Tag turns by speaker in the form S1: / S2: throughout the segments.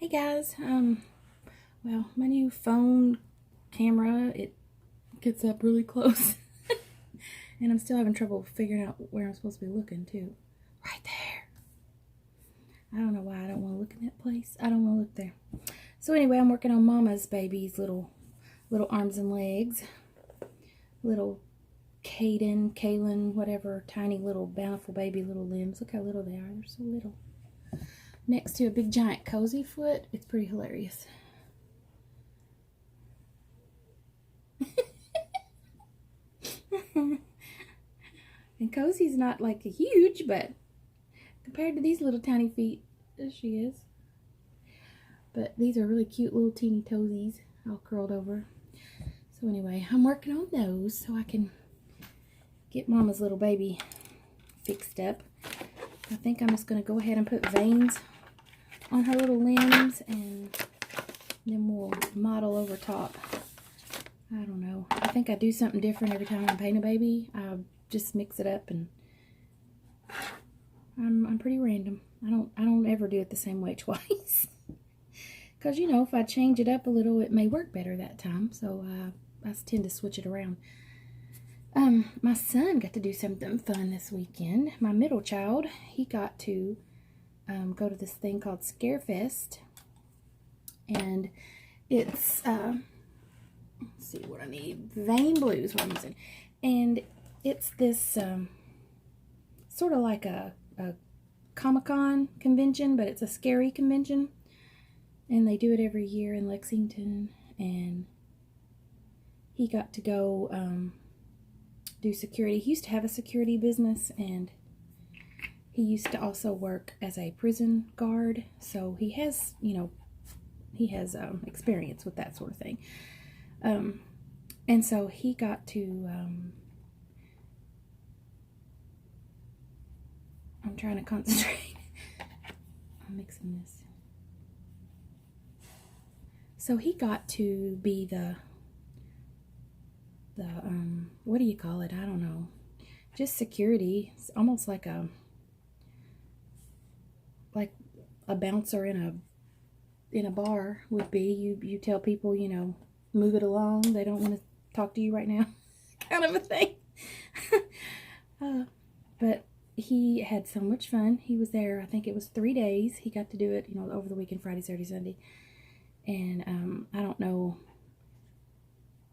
S1: Hey guys, well, my new phone camera, it gets up really close. And I'm still having trouble figuring out where I'm supposed to be looking too. Right there. I don't know why I don't want to look in that place. I don't want to look there. So anyway, I'm working on Mama's baby's little arms and legs. Little Kaylin, whatever, tiny little bountiful baby little limbs. Look how little they are. They're so little. Next to a big giant cozy foot. It's pretty hilarious. And Cozy's not like huge, but compared to these little tiny feet, she is. But these are really cute little teeny toesies, all curled over. So anyway, I'm working on those so I can get Mama's little baby fixed up. I think I'm just going to go ahead and put veins on her little limbs, and then we'll model over top. I don't know. I think I do something different every time I paint a baby. I just mix it up, and I'm pretty random. I don't ever do it the same way twice. Because, you know, if I change it up a little, it may work better that time. So I tend to switch it around. My son got to do something fun this weekend. My middle child, he got to go to this thing called Scarefest. And it's, let's see what I need. Vein blue is what I'm using. And it's this sort of like a Comic-Con convention, but it's a scary convention. And they do it every year in Lexington. And he got to go do security. He used to have a security business, and he used to also work as a prison guard. So he has, you know, experience with that sort of thing. And so he got to, I'm trying to concentrate. I'm mixing this. So he got to be the what do you call it? I don't know. Just security. It's almost like a bouncer in a bar would be. You tell people, you know, move it along. They don't want to talk to you right now. Kind of a thing. But he had so much fun. He was there, I think it was 3 days. He got to do it, you know, over the weekend, Friday, Saturday, Sunday. And I don't know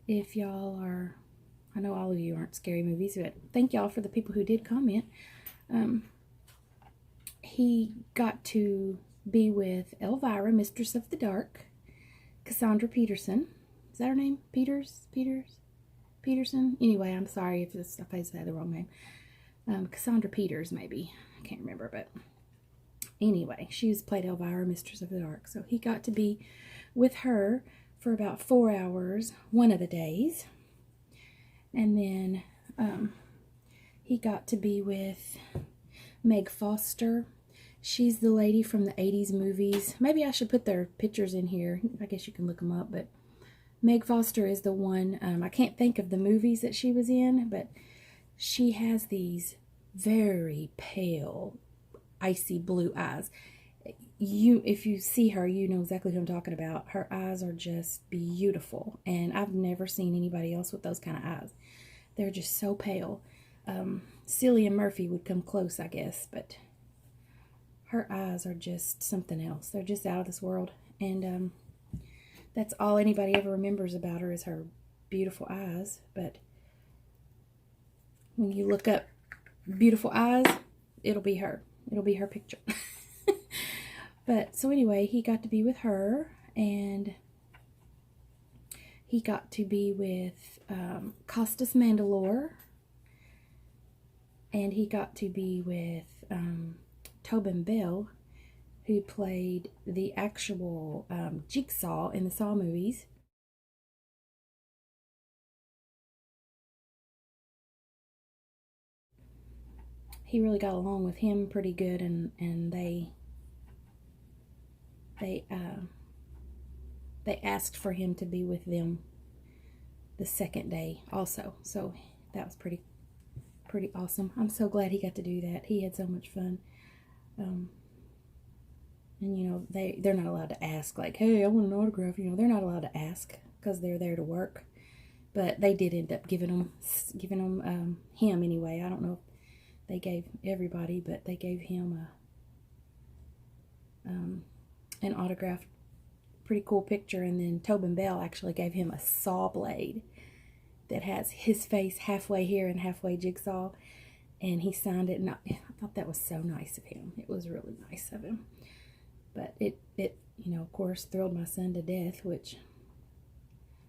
S1: if y'all are, I know all of you aren't scary movies, but thank y'all for the people who did comment. He got to be with Elvira, Mistress of the Dark, Cassandra Peterson. Is that her name? Peterson? Anyway, I'm sorry if I said the wrong name. Cassandra Peters, maybe. I can't remember, but anyway, she's played Elvira, Mistress of the Dark. So he got to be with her for about 4 hours one of the days. And then he got to be with Meg Foster. She's the lady from the 80s movies. Maybe I should put their pictures in here. I guess you can look them up. But Meg Foster is the one, I can't think of the movies that she was in, but she has these very pale, icy blue eyes. If you see her, you know exactly who I'm talking about. Her eyes are just beautiful, and I've never seen anybody else with those kind of eyes. They're just so pale. Cillian Murphy would come close, I guess, but her eyes are just something else. They're just out of this world, and that's all anybody ever remembers about her is her beautiful eyes. But when you look up beautiful eyes, it'll be her. It'll be her picture. But so anyway, he got to be with her, and he got to be with Costas Mandylor, and he got to be with Tobin Bell, who played the actual Jigsaw in the Saw movies. He really got along with him pretty good, and they asked for him to be with them the second day also. So that was pretty awesome. I'm so glad he got to do that. He had so much fun. And, you know, they're not allowed to ask, like, hey, I want an autograph. You know, they're not allowed to ask because they're there to work. But they did end up giving him anyway. I don't know if they gave everybody, but they gave him an autographed, pretty cool picture. And then Tobin Bell actually gave him a saw blade that has his face halfway here and halfway jigsaw. And he signed it. And I thought that was so nice of him. It was really nice of him. But it you know, of course, thrilled my son to death, which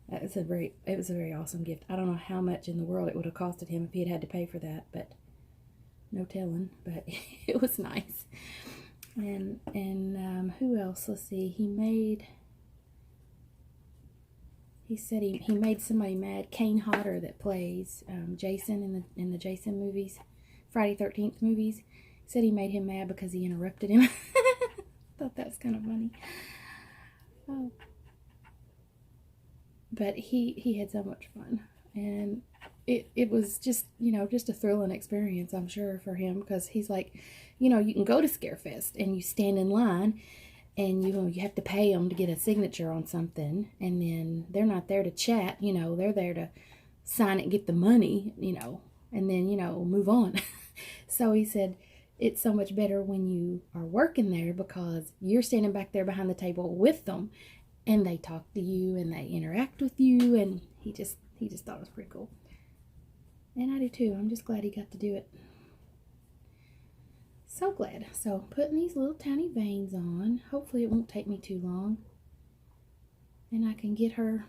S1: it was a very awesome gift. I don't know how much in the world it would have costed him if he had to pay for that, but no telling. But it was nice. And who else? Let's see. He said he made somebody mad. Kane Hodder, that plays Jason in the Jason movies, Friday 13th movies, said he made him mad because he interrupted him. Thought that was kind of funny. Oh. But he had so much fun, and it was just, you know, just a thrilling experience, I'm sure, for him, because he's like, you know, you can go to Scarefest and you stand in line and you have to pay them to get a signature on something, and then they're not there to chat, you know, they're there to sign it and get the money, you know, and then, you know, move on. So he said it's so much better when you are working there because you're standing back there behind the table with them, and they talk to you and they interact with you, and he just thought it was pretty cool. And I do too. I'm just glad he got to do it. So glad. So putting these little tiny veins on. Hopefully it won't take me too long. And I can get her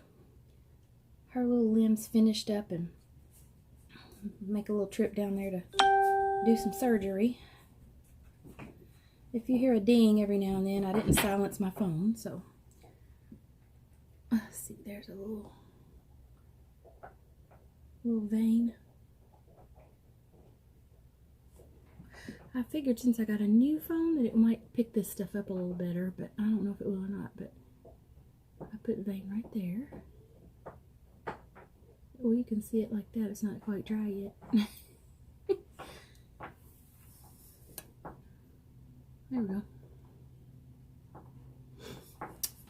S1: little limbs finished up and make a little trip down there to do some surgery. If you hear a ding every now and then, I didn't silence my phone, so. Let's see, there's a little vein. I figured since I got a new phone that it might pick this stuff up a little better, but I don't know if it will or not. But I put the vein right there. Well, you can see it like that. It's not quite dry yet. There we go.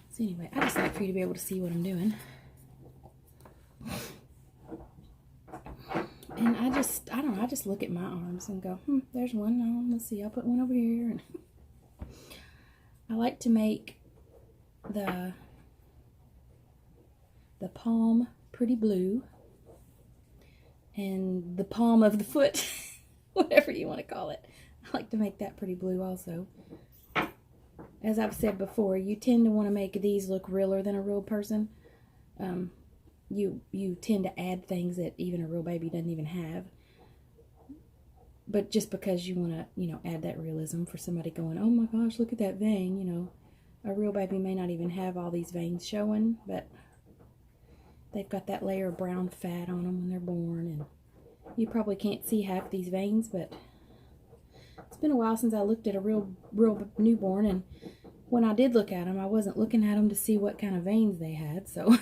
S1: So anyway, I just like for you to be able to see what I'm doing. And I don't know, I just look at my arms and go, there's one on. Let's see, I'll put one over here. And I like to make the palm pretty blue, and the palm of the foot, whatever you want to call it, I like to make that pretty blue also. As I've said before, you tend to want to make these look realer than a real person. You tend to add things that even a real baby doesn't even have. But just because you want to, you know, add that realism for somebody going, oh my gosh, look at that vein, you know. A real baby may not even have all these veins showing, but they've got that layer of brown fat on them when they're born. And you probably can't see half these veins, but it's been a while since I looked at a real newborn, and when I did look at them, I wasn't looking at them to see what kind of veins they had, so.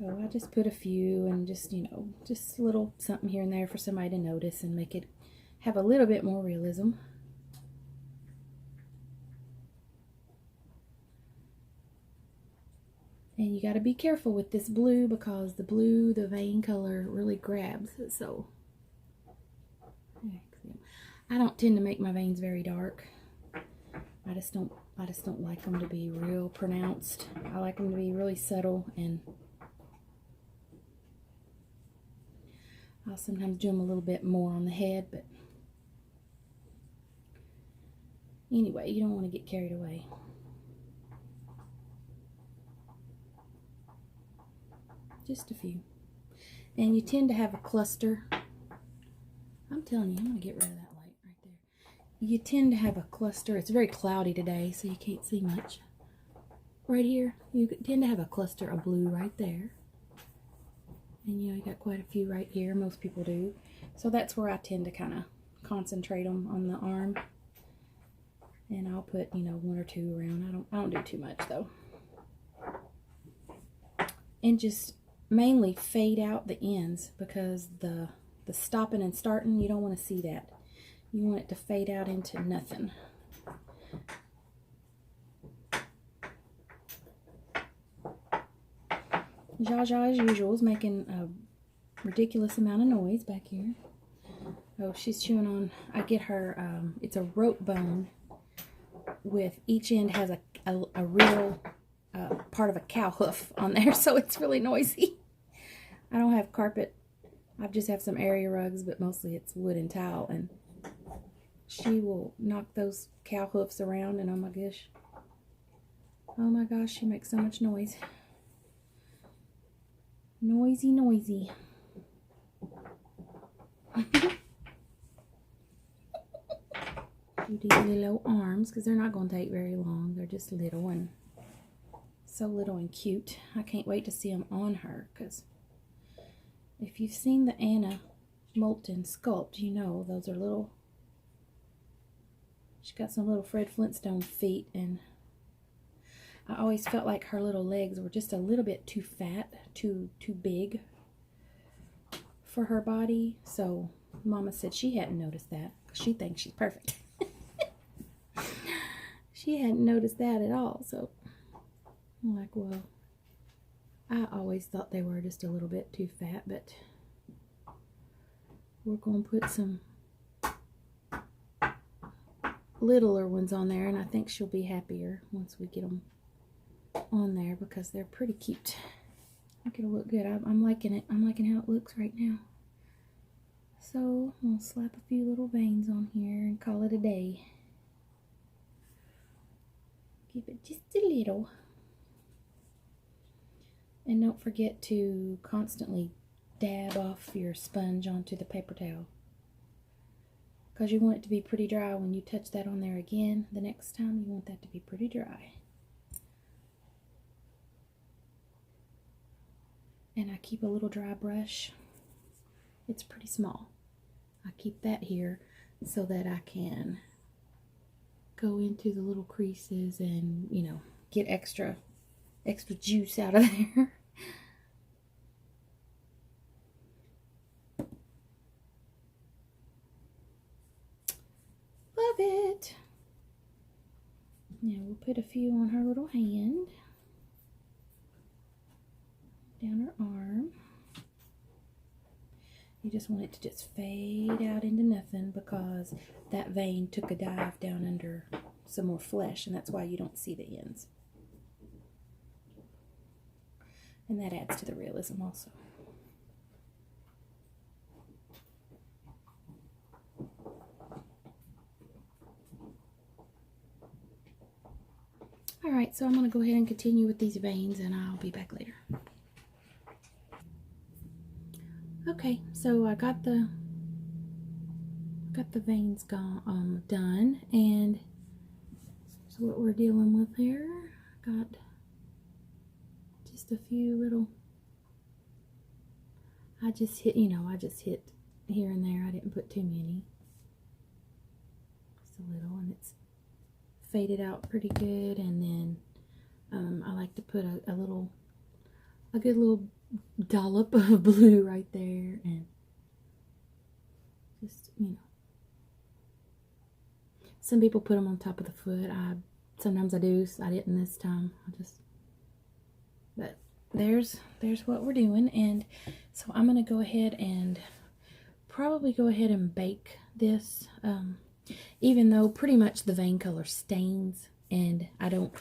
S1: So I just put a few and just, you know, just a little something here and there for somebody to notice and make it have a little bit more realism. And you got to be careful with this blue because the blue, the vein color really grabs. So I don't tend to make my veins very dark. I just don't like them to be real pronounced. I like them to be really subtle, and I'll sometimes do them a little bit more on the head, but anyway, you don't want to get carried away. Just a few. And you tend to have a cluster. I'm telling you, I'm going to get rid of that light right there. You tend to have a cluster. It's very cloudy today, so you can't see much. Right here, you tend to have a cluster of blue right there. And you know, you got quite a few right here. Most people do. So that's where I tend to kind of concentrate them on the arm. And I'll put, you know, one or two around. I don't do too much though. And just mainly fade out the ends, because the stopping and starting, you don't want to see that. You want it to fade out into nothing. Jaja, as usual, is making a ridiculous amount of noise back here. Oh, she's chewing on, I get her, it's a rope bone with each end has a real part of a cow hoof on there, so it's really noisy. I don't have carpet. I just have some area rugs, but mostly it's wood and tile, and she will knock those cow hoofs around, and oh my gosh, she makes so much noise. Noisy, noisy. Do these little arms, because they're not going to take very long. They're just little and so little and cute. I can't wait to see them on her, because if you've seen the Anna Moulton sculpt, you know those are little. She's got some little Fred Flintstone feet, and I always felt like her little legs were just a little bit too fat, too big for her body. So Mama said she hadn't noticed that, because she thinks she's perfect. She hadn't noticed that at all. So I'm like, well, I always thought they were just a little bit too fat, but we're going to put some littler ones on there, and I think she'll be happier once we get them on there, because they're pretty cute. I think it'll look good. I'm liking it. I'm liking how it looks right now. So we'll slap a few little veins on here and call it a day. Give it just a little. And don't forget to constantly dab off your sponge onto the paper towel, because you want it to be pretty dry when you touch that on there again. The next time, you want that to be pretty dry. And I keep a little dry brush. It's pretty small. I keep that here so that I can go into the little creases and, you know, get extra juice out of there. Love it. Now we'll put a few on her little hand, down her arm. You just want it to just fade out into nothing, because that vein took a dive down under some more flesh, and that's why you don't see the ends. And that adds to the realism also. Alright, so I'm going to go ahead and continue with these veins, and I'll be back later. Okay, so I got the veins done, and so what we're dealing with here, got just a few little, I just hit here and there. I didn't put too many, just a little, and it's faded out pretty good. And then I like to put a good little dollop of blue right there, and just, you know, some people put them on top of the foot. Sometimes I do. I didn't this time. But there's what we're doing. And so I'm gonna go ahead and probably go ahead and bake this, even though pretty much the vein color stains, and I don't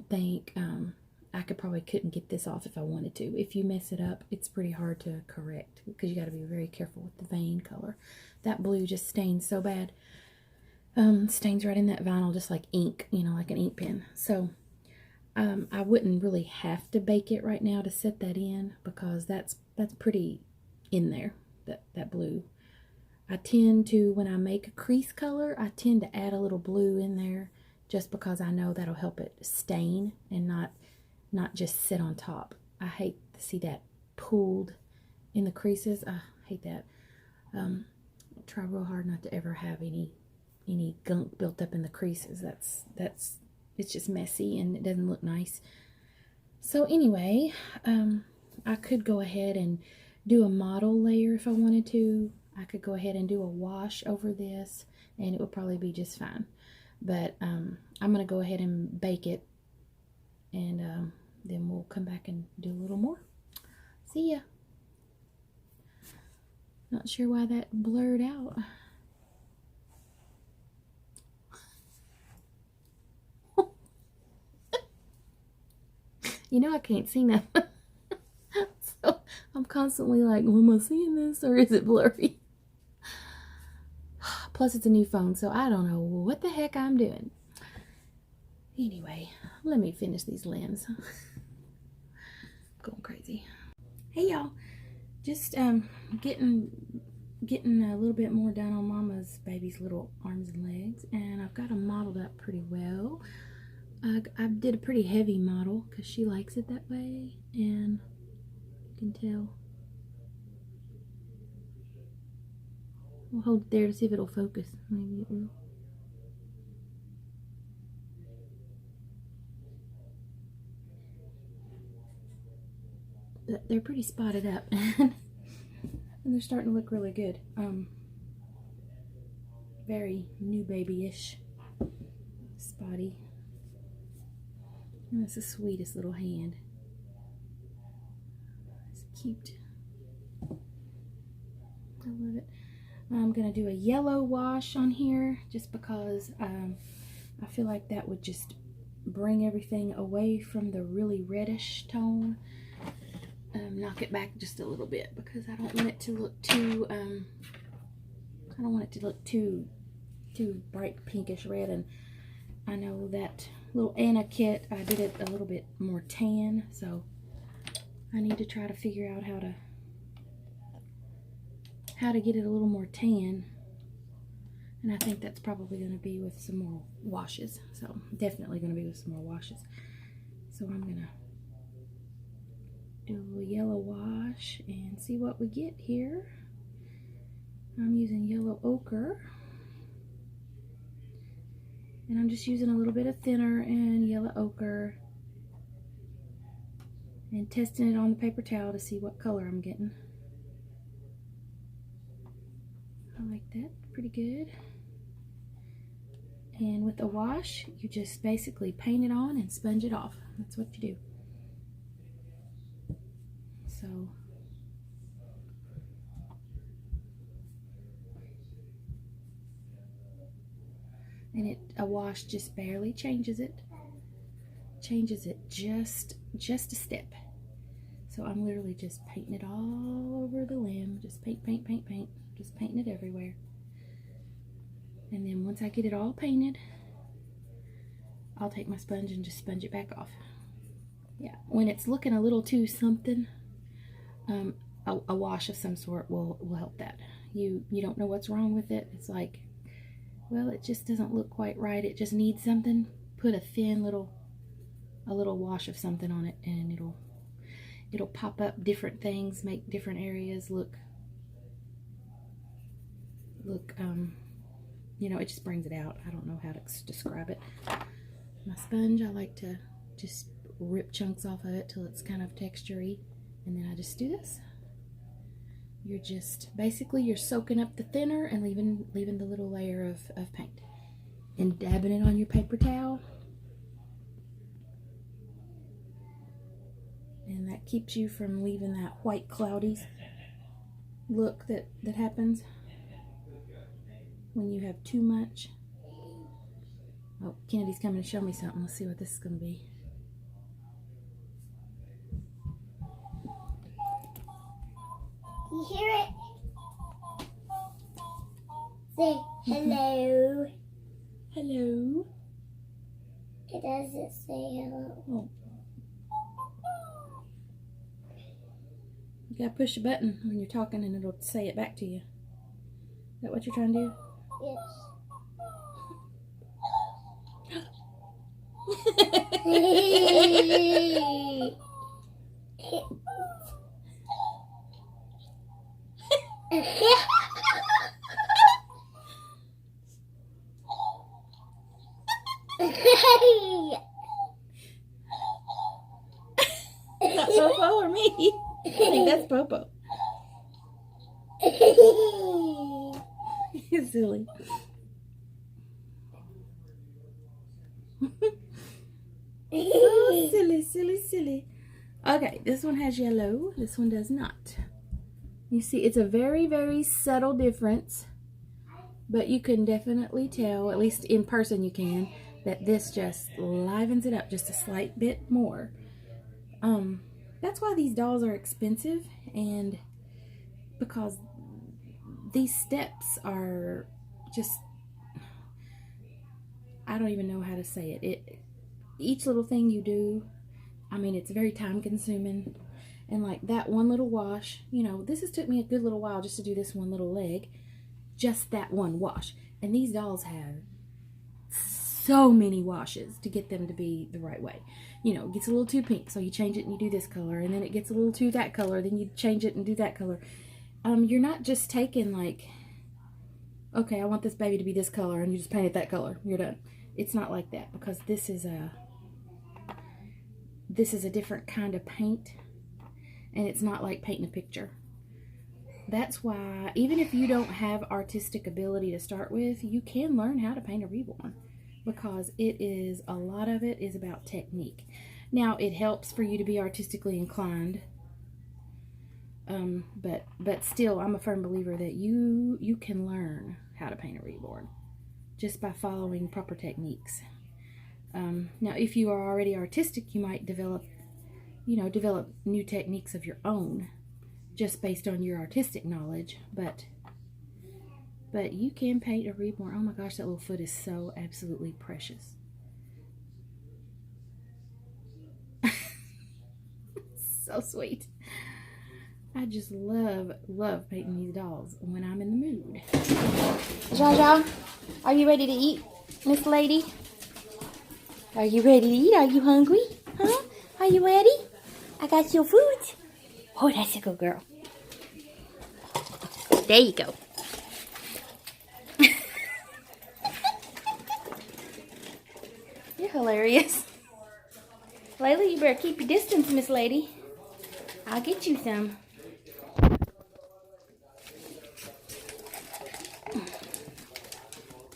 S1: think I couldn't get this off if I wanted to. If you mess it up, it's pretty hard to correct, because you got to be very careful with the vein color. That blue just stains so bad. Stains right in that vinyl, just like ink, you know, like an ink pen. So I wouldn't really have to bake it right now to set that in, because that's pretty in there, that blue. I tend to, when I make a crease color, I tend to add a little blue in there, just because I know that'll help it stain and not just sit on top. I hate to see that pooled in the creases. I hate that. I try real hard not to ever have any gunk built up in the creases. It's just messy and it doesn't look nice. So anyway, I could go ahead and do a model layer if I wanted to, I could go ahead and do a wash over this and it would probably be just fine. But I'm going to go ahead and bake it, and then we'll come back and do a little more. See ya. Not sure why that blurred out. You know I can't see now. So I'm constantly like, well, am I seeing this or is it blurry? Plus it's a new phone, so I don't know what the heck I'm doing. Anyway, let me finish these limbs. Going crazy. Hey y'all, just getting a little bit more done on Mama's baby's little arms and legs, and I've got them modeled up pretty well. I did a pretty heavy model because she likes it that way, and you can tell. We'll hold it there to see if it'll focus. Maybe it will. But they're pretty spotted up, and they're starting to look really good. Very new baby-ish, spotty. And that's the sweetest little hand. It's cute. I love it. I'm going to do a yellow wash on here just because I feel like that would just bring everything away from the really reddish tone. Knock it back just a little bit because I don't want it to look too too bright pinkish red. And I know that little Anna kit, I did it a little bit more tan, so I need to try to figure out how to get it a little more tan, and I think that's probably going to be with some more washes. So definitely going to be with some more washes. So I'm going to do a little yellow wash and see what we get here. I'm using yellow ochre, and I'm just using a little bit of thinner and yellow ochre and testing it on the paper towel to see what color I'm getting. I like that, pretty good. And with a wash, you just basically paint it on and sponge it off. That's what you do. So, and a wash just barely changes it. Changes it just a step. So I'm literally just painting it all over the limb. Just paint, paint, paint, paint. Just painting it everywhere. And then once I get it all painted, I'll take my sponge and just sponge it back off. Yeah, when it's looking a little too something, a wash of some sort will help that. You don't know what's wrong with it. It's like, well, it just doesn't look quite right. It just needs something. Put a thin little wash of something on it, and it'll pop up different things, make different areas look you know, it just brings it out. I don't know how to describe it. My sponge, I like to just rip chunks off of it till it's kind of textury, and then I just do this. You're just basically you're soaking up the thinner and leaving the little layer of paint, and dabbing it on your paper towel, and that keeps you from leaving that white cloudy look that happens when you have too much. Oh, Kennedy's coming to show me something. Let's see what this is going to be.
S2: You hear it? Say hello.
S1: Hello.
S2: It doesn't say hello.
S1: Oh. You gotta push a button when you're talking and it'll say it back to you. Is that what you're trying to do?
S2: Yes.
S1: Is that Popo or me? I think that's Popo. You're silly. Oh, silly, silly, silly. Okay, this one has yellow. This one does not. You see, it's a very, very subtle difference. But you can definitely tell, at least in person you can, that this just livens it up just a slight bit more. That's why these dolls are expensive, and because these steps are just, I don't even know how to say it. Each little thing you do, I mean, it's very time consuming. And like that one little wash, you know, this has took me a good little while just to do this one little leg. Just that one wash. And these dolls have so many washes to get them to be the right way. You know, it gets a little too pink, so you change it and you do this color. And then it gets a little too that color, then you change it and do that color. You're not just taking like, okay, I want this baby to be this color, and you just paint it that color. You're done. It's not like that, because this is a different kind of paint, and it's not like painting a picture. That's why, even if you don't have artistic ability to start with, you can learn how to paint a reborn, because a lot of it is about technique. Now, it helps for you to be artistically inclined, but still, I'm a firm believer that you can learn how to paint a reborn just by following proper techniques. Now, if you are already artistic, you might develop new techniques of your own, just based on your artistic knowledge, but you can paint a reborn. Oh my gosh, that little foot is so absolutely precious. So sweet. I just love painting these dolls when I'm in the mood. Jaja, are you ready to eat, Miss Lady? Are you ready to eat? Are you hungry? Huh? Are you ready? I got your food. Oh, that's a good girl. There you go. You're hilarious. Layla, you better keep your distance, Miss Lady. I'll get you some.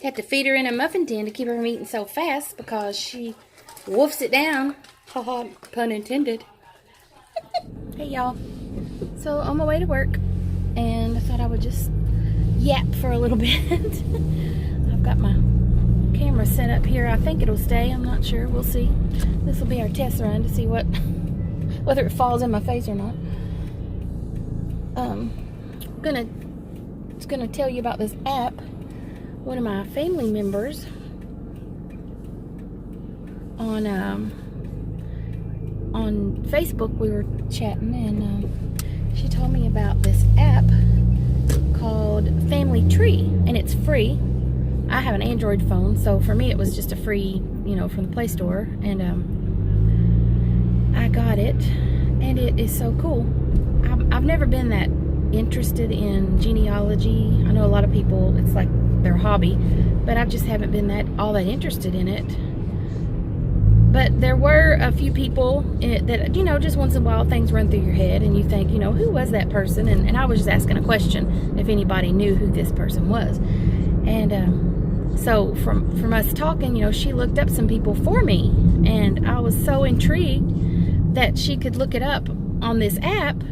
S1: Have to feed her in a muffin tin to keep her from eating so fast, because she wolfs it down. Haha, pun intended. Hey y'all, so on my way to work, and I thought I would just yap for a little bit. I've got my camera set up here. I think it'll stay, I'm not sure, we'll see. This will be our test run to see whether it falls in my face or not. Just gonna tell you about this app. One of my family members on Facebook, we were chatting, and she told me about this app called Family Tree, and it's free. I have an Android phone, so for me it was just a free, from the Play Store, and I got it, and it is so cool. I've never been that interested in genealogy. I know a lot of people, it's like their hobby, but I just haven't been all that interested in it. But there were a few people that, just once in a while things run through your head and you think, who was that person? And I was just asking a question if anybody knew who this person was. And so from us talking, she looked up some people for me, and I was so intrigued that she could look it up on this app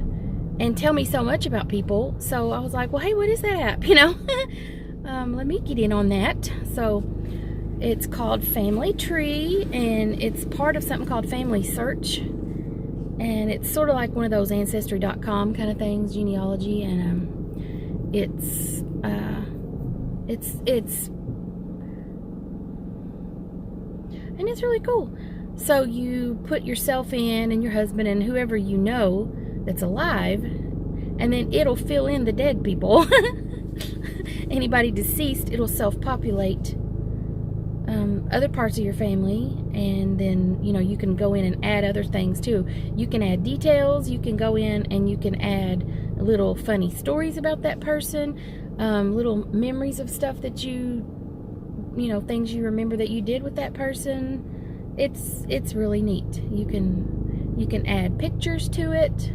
S1: and tell me so much about people. So I was like, well, hey, what is that app? Let me get in on that. So it's called Family Tree, and it's part of something called Family Search, and it's sort of like one of those Ancestry.com kind of things, genealogy, and it's really cool. So you put yourself in, and your husband, and whoever you know that's alive, and then it'll fill in the dead people. Anybody deceased, it'll self-populate other parts of your family, and then you can go in and add other things too. You can add details, you can go in and you can add little funny stories about that person, little memories of stuff that things you remember that you did with that person. It's really neat. You can add pictures to it,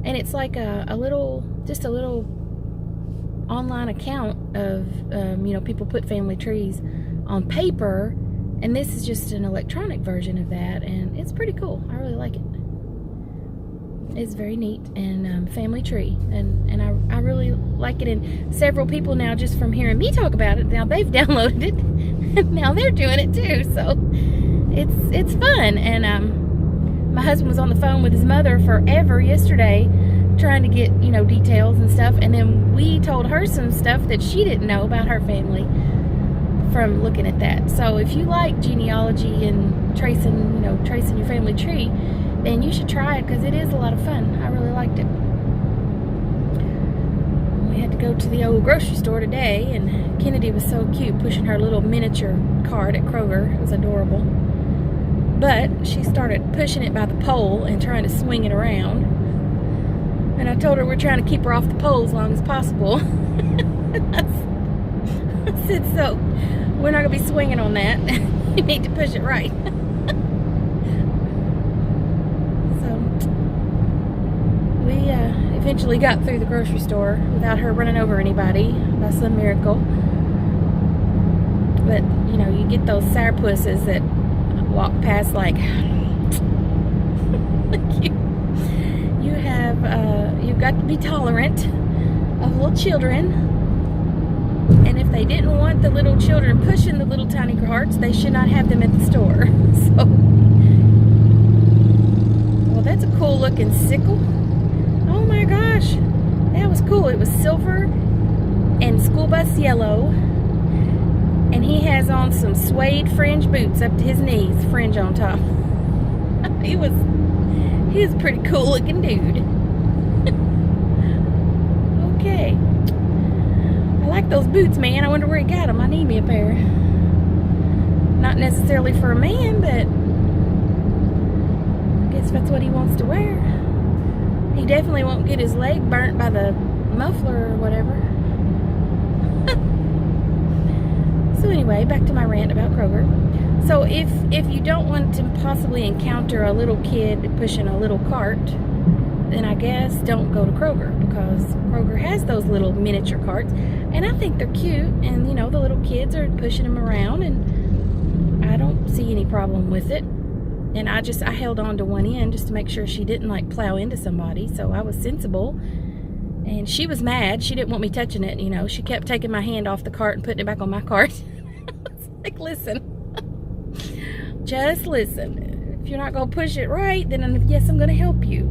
S1: and it's like a little online account of, you know, people put family trees on paper, and this is just an electronic version of that, and it's pretty cool. I really like it. It's very neat, and family tree, and I really like it. And several people now, just from hearing me talk about it, now they've downloaded it, and now they're doing it too. So it's fun. And my husband was on the phone with his mother forever yesterday, trying to get, you know, details and stuff. And then we told her some stuff that she didn't know about her family from looking at that. So if you like genealogy and tracing your family tree, then you should try it, because it is a lot of fun. I really liked it. We had to go to the old grocery store today, and Kennedy was so cute pushing her little miniature cart at Kroger. It was adorable. But she started pushing it by the pole and trying to swing it around. And I told her we're trying to keep her off the pole as long as possible. I said, so we're not going to be swinging on that. You need to push it right. We eventually got through the grocery store without her running over anybody by some miracle. But, you know, you get those sourpusses that walk past like you've got to be tolerant of little children. And if they didn't want the little children pushing the little tiny carts, they should not have them at the store. So, well, that's a cool looking sickle. Oh my gosh, that was cool. It was silver and school bus yellow, and he has on some suede fringe boots up to his knees, fringe on top. He was a pretty cool looking dude. Okay, I like those boots, man. I wonder where he got them. I need me a pair. Not necessarily for a man, but I guess that's what he wants to wear. He definitely won't get his leg burnt by the muffler or whatever. So anyway, back to my rant about Kroger. So if you don't want to possibly encounter a little kid pushing a little cart, then I guess don't go to Kroger, because Kroger has those little miniature carts, and I think they're cute, and you know, the little kids are pushing them around, and I don't see any problem with it. And I held on to one end just to make sure she didn't like plow into somebody. So I was sensible. And she was mad. She didn't want me touching it, you know. She kept taking my hand off the cart and putting it back on my cart. It's like, listen. Just listen. If you're not going to push it right, then yes, I'm going to help you.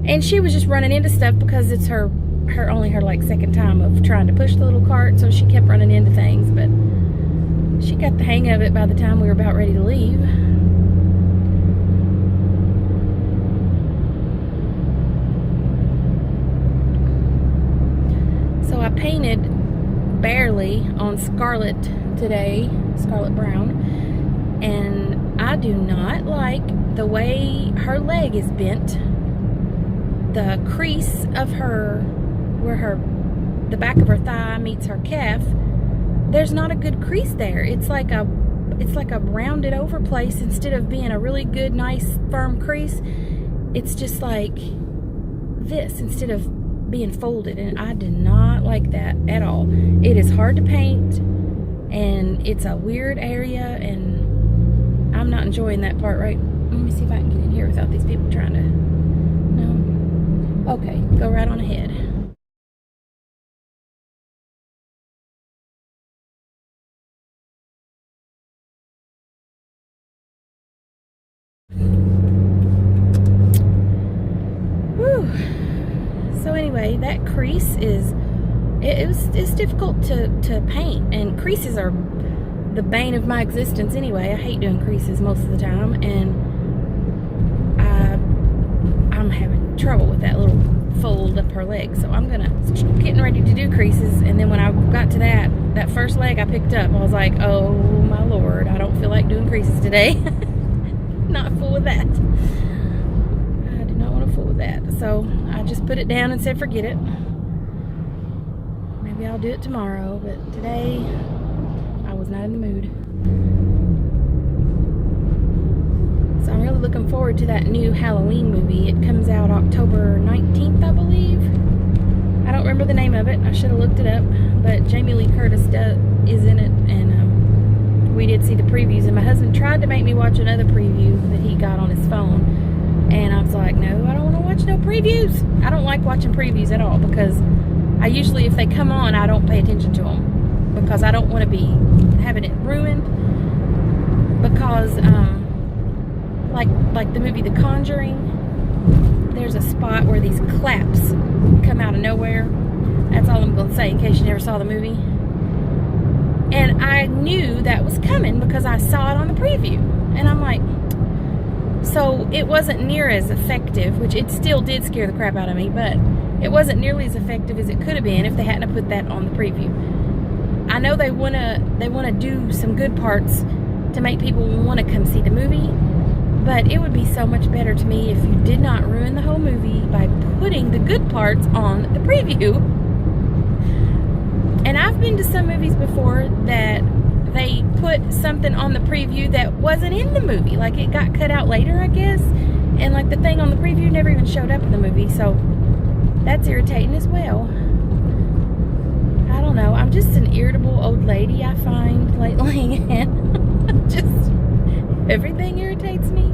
S1: And she was just running into stuff because it's only her like second time of trying to push the little cart. So she kept running into things. But she got the hang of it by the time we were about ready to leave. So I painted barely on Scarlet today, Scarlet Brown, and I do not like the way her leg is bent. The crease of her, where the back of her thigh meets her calf, there's not a good crease there. It's like a rounded over place instead of being a really good, nice, firm crease. It's just like this instead of being folded, and I did not like that at all. It is hard to paint, and it's a weird area, and I'm not enjoying that part. Right, let me see if I can get in here without these people trying to. No, okay, go right on ahead. Whew. So anyway, that crease it's difficult to paint, and creases are the bane of my existence anyway. I hate doing creases most of the time, and I'm having trouble with that little fold up her leg. So I'm getting ready to do creases, and then when I got to that first leg I picked up, I was like, oh my Lord, I don't feel like doing creases today. Not full with that. I do not want to fool with that. So I just put it down and said forget it. Maybe I'll do it tomorrow, but today I was not in the mood. So I'm really looking forward to that new Halloween movie. It comes out October 19th, I believe. I don't remember the name of it. I should have looked it up. But Jamie Lee Curtis is in it, and we did see the previews. And my husband tried to make me watch another preview that he got on his phone, and I was like, no, I don't want to watch no previews. I don't like watching previews at all, because I usually, if they come on, I don't pay attention to them, because I don't want to be having it ruined. Because like the movie The Conjuring, there's a spot where these claps come out of nowhere. That's all I'm going to say, in case you never saw the movie. And I knew that was coming because I saw it on the preview. And I'm like, so it wasn't near as effective, which it still did scare the crap out of me, but it wasn't nearly as effective as it could have been if they hadn't put that on the preview. I know they wanna do some good parts to make people want to come see the movie, but it would be so much better to me if you did not ruin the whole movie by putting the good parts on the preview. And I've been to some movies before that they put something on the preview that wasn't in the movie. Like, it got cut out later, I guess. And like the thing on the preview never even showed up in the movie. So that's irritating as well. I don't know. I'm just an irritable old lady, I find, lately. And just everything irritates me.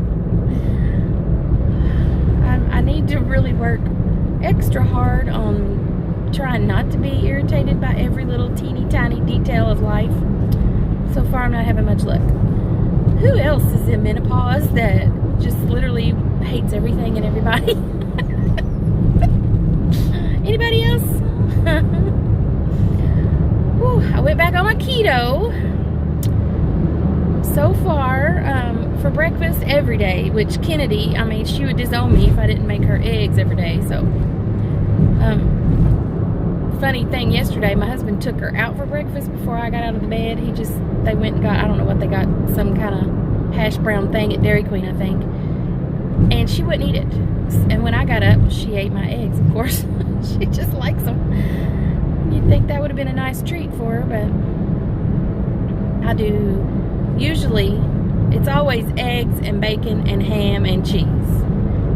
S1: I need to really work extra hard on trying not to be irritated by every little teeny tiny detail of life. So far, I'm not having much luck. Who else is in menopause that just literally hates everything and everybody? Anybody else? Whew, I went back on my keto. So far, for breakfast every day, which Kennedy, I mean, she would disown me if I didn't make her eggs every day. So, funny thing, yesterday my husband took her out for breakfast before I got out of the bed. They went and got, I don't know what they got, some kind of hash brown thing at Dairy Queen, I think, and she wouldn't eat it. And when I got up, she ate my eggs, of course. She just likes them. You'd think that would have been a nice treat for her, but I do. Usually it's always eggs and bacon and ham and cheese.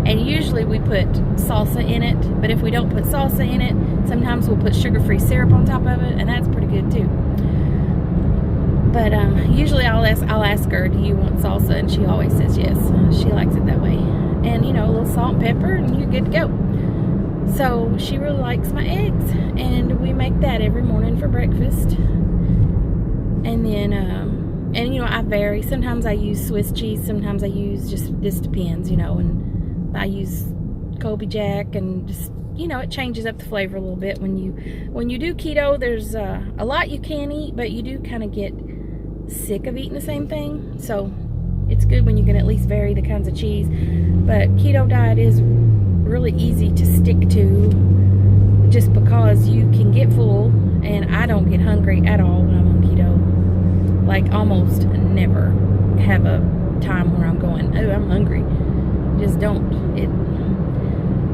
S1: And usually we put salsa in it, but if we don't put salsa in it, sometimes we'll put sugar-free syrup on top of it, and that's pretty good too. But usually I'll ask her, do you want salsa? And she always says yes. She likes it that way. And, you know, a little salt and pepper, and you're good to go. So she really likes my eggs, and we make that every morning for breakfast. And then, and you know, I vary. Sometimes I use Swiss cheese, sometimes I use this depends, you know, and I use Colby Jack, and just, you know, it changes up the flavor a little bit. When you do keto, there's a lot you can eat, but you do kind of get sick of eating the same thing. So it's good when you can at least vary the kinds of cheese. But keto diet is really easy to stick to, just because you can get full, and I don't get hungry at all when I'm on keto. Like, almost never have a time where I'm going, oh, I'm hungry. Just don't.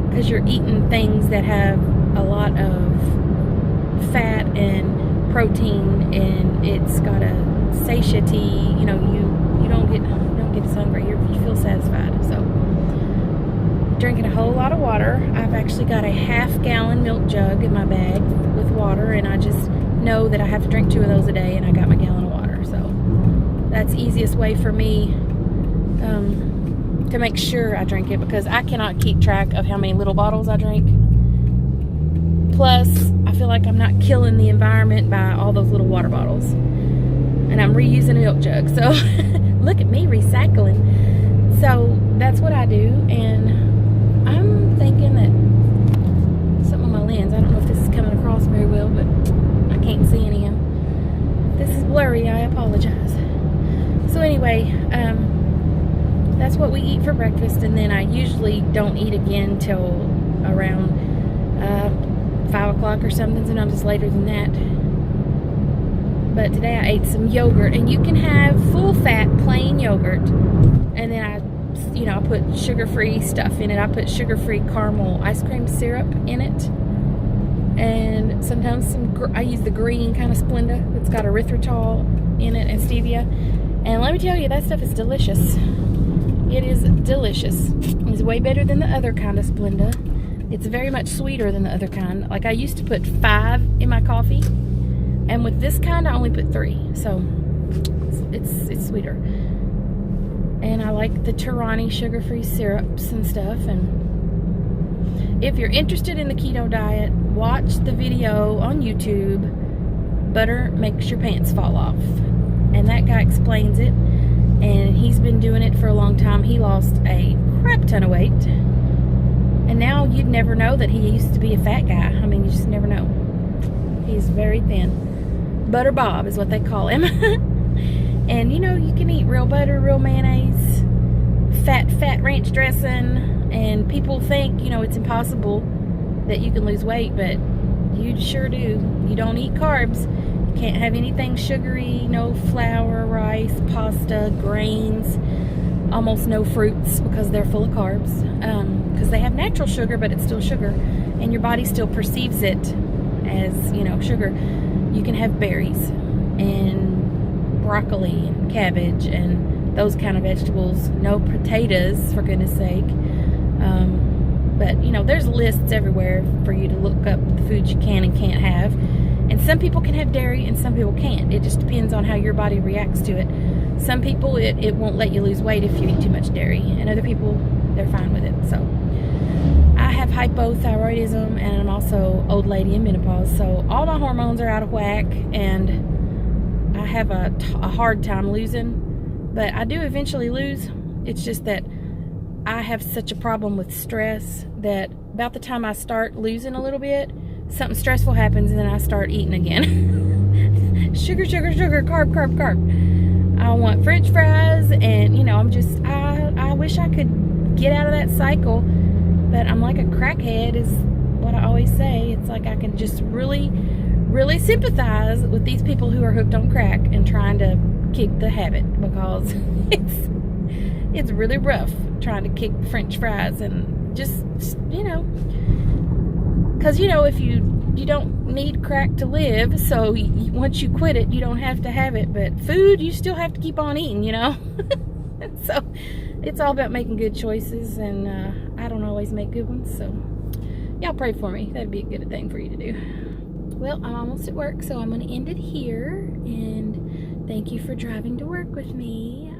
S1: Because you're eating things that have a lot of fat and protein, and it's got a satiety. You know, you don't get as hungry. You feel satisfied. So, drinking a whole lot of water. I've actually got a half-gallon milk jug in my bag with water, and I just know that I have to drink 2 of those a day, and I got my gallon of water. So that's the easiest way for me to make sure I drink it, because I cannot keep track of how many little bottles I drink. Plus, I feel like I'm not killing the environment by all those little water bottles. And I'm reusing a milk jug. So, look at me recycling. So, that's what I do. And I'm thinking that something on my lens, I don't know if this is coming across very well, but I can't see any of them. If this is blurry, I apologize. So anyway, that's what we eat for breakfast, and then I usually don't eat again till around 5 o'clock or something. Sometimes it's later than that. But today I ate some yogurt, and you can have full-fat plain yogurt, and then I put sugar-free stuff in it. I put sugar-free caramel ice cream syrup in it, and sometimes I use the green kind of Splenda that's got erythritol in it and stevia. And let me tell you, that stuff is delicious. It is delicious. It's way better than the other kind of Splenda. It's very much sweeter than the other kind. Like, I used to put 5 in my coffee, and with this kind I only put 3. So it's sweeter. And I like the Tirani sugar-free syrups and stuff. And if you're interested in the keto diet, watch the video on YouTube, Butter Makes Your Pants Fall Off. And that guy explains it, and he's been doing it for a long time. He lost a crap ton of weight, and now you'd never know that he used to be a fat guy. I mean, you just never know. He's very thin. Butter Bob is what they call him. And you know, you can eat real butter, real mayonnaise, fat ranch dressing, and people think, you know, it's impossible that you can lose weight, but you sure do. You don't eat carbs. You can't have anything sugary, no flour, rice, pasta, grains, almost no fruits because they're full of carbs. Because they have natural sugar, but it's still sugar, and your body still perceives it as, you know, sugar. You can have berries and broccoli and cabbage and those kind of vegetables. No potatoes, for goodness sake. But you know, there's lists everywhere for you to look up the foods you can and can't have. And some people can have dairy and some people can't. It just depends on how your body reacts to it. Some people, it won't let you lose weight if you eat too much dairy, and other people, they're fine with it. So I have hypothyroidism, and I'm also old lady in menopause, so all my hormones are out of whack, and I have a hard time losing, but I do eventually lose. It's just that I have such a problem with stress that about the time I start losing a little bit, something stressful happens, and then I start eating again. Sugar, sugar, sugar, carb, carb, carb. I want French fries, and you know, I wish I could get out of that cycle, but I'm like a crackhead is what I always say. It's like I can just really, really sympathize with these people who are hooked on crack and trying to kick the habit, because it's really rough trying to kick French fries and just, you know, because, you know, if you don't need crack to live, so once you quit it, you don't have to have it, but food, you still have to keep on eating, you know. So it's all about making good choices, and I don't always make good ones, so y'all pray for me. That'd be a good thing for you to do. Well, I'm almost at work, so I'm going to end it here, and thank you for driving to work with me.